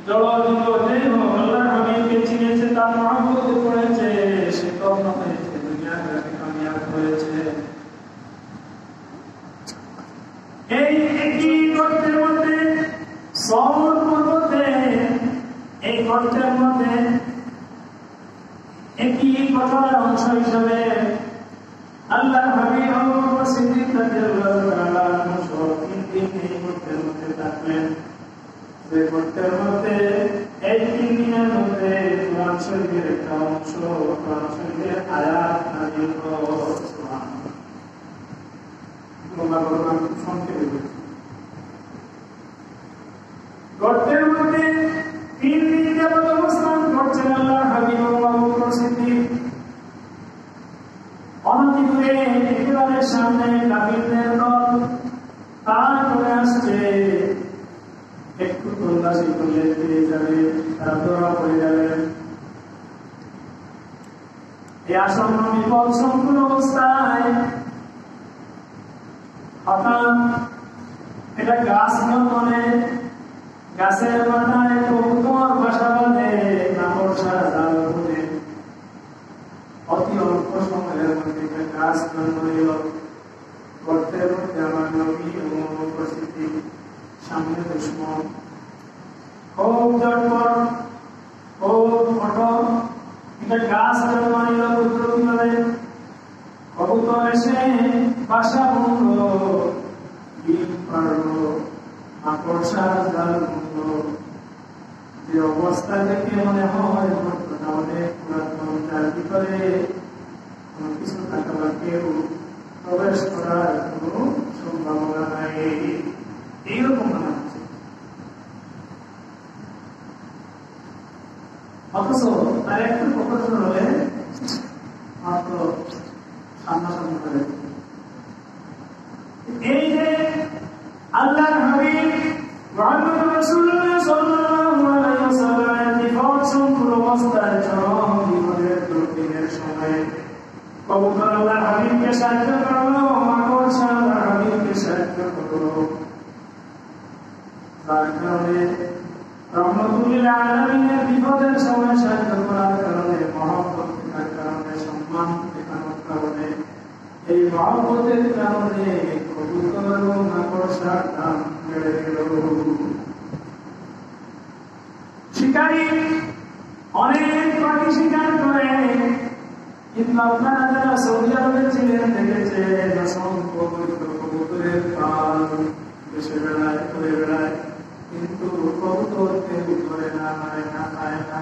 জড়জীব যে আল্লাহর হাবিবকে চিনেছে, তার মহব্বতে পড়েছে, সে তখন হয়েছে, দুনিয়াতে কামিয়াব হয়েছে। এই একই গর্তের মধ্যে সওর পর্বতে, এই গর্তের মধ্যে একই কথার অংশ হিসাবে আল্লাহর হাবিব আবু বকর সিদ্দিক রাদিয়াল্লাহু তাআলা আনহু সহ 3 দিন এই গর্তের মধ্যে থাকলেন। যে গর্তের মধ্যে এই 3 দিনের মধ্যে কোরআন শরীফের একটা অংশ, কোরআন শরীফের আয়াত নাযিল হলো। সুবহানাল্লাহ। তোমরা বলবা খুব সংক্ষেপে বলছি। গর্তের মধ্যে 3 দিন যাবত অবস্থান করছেন আল্লাহর হাবিব আবু বকর সিদ্দিক। অনতি দূরে একেবারে সামনে কাফিরদের দল তার করে আসছে। একটু তল্লাশি করলে পেয়ে যাবে, তারা ধরা পড়ে যাবেন। এই আসন্ন বিপদ সম্পূর্ণ অবস্থায় হঠাৎ এটা গাছ বনে, গাছের মাথায় কবুতর বাসা বাঁধে, মাকড়সা জাল বুনে। অতি অল্প সময়ের মধ্যে একটা গাছ জন্ম নিল। গর্তের মধ্যে আমার নবী এবং উপস্থিতি, সামনে দুশ্মন। খুব জটপট, খুব কঠোর একটা গাছ জন্ম নিল। কবুতর এসে বাসা বুনল, ডিম পাড়ল, মাকড়সা জাল বুনল। যে অবস্থা দেখে মনে হয় ঘটনা অনেক পুরাতন, যার ভিতরে কোনো কিছু থাকা বা কেউ প্রবেশ করার কোনো সম্ভাবনা নাই, এইরকম মনে হচ্ছে। অথচ তার একটু প্রকট হলে মাত্র সামনাসামনি করে। এই যে আল্লাহর হাবিব মুহাম্মদ রাসূলুল্লাহ সাল্লাল্লাহু আলাইহি ওয়াসাল্লামের বিপদ সম্পূর্ণ অবস্থায় চরম বিপদের দুর্দিনের সময়ে কবুতর আল্লাহর হাবিবকে সাহায্য করলো, মাকড়সা আল্লাহর হাবিবকে সাহায্য করলো। তার কারণে রহমতুল আলামিনের বিপদের সময় সাহায্য করার কারণে, মহব্বত থাকার কারণে, সম্মান দেখানোর কারণে, এই মহব্বতের কারণে কবুতর এবং মাকড়সার দাম বেড়ে গেল। শিকারী অনেক পাখি শিকার করে, কিন্তু আপনারা যারা সৌদি আরবে ছিলেন দেখেছেন অসংখ্য কবুতরের পাল দেশে বেড়ায়, ঘুরে বেড়ায়, কিন্তু কবুতর কেউ ধরে না, মারে না, খায় না।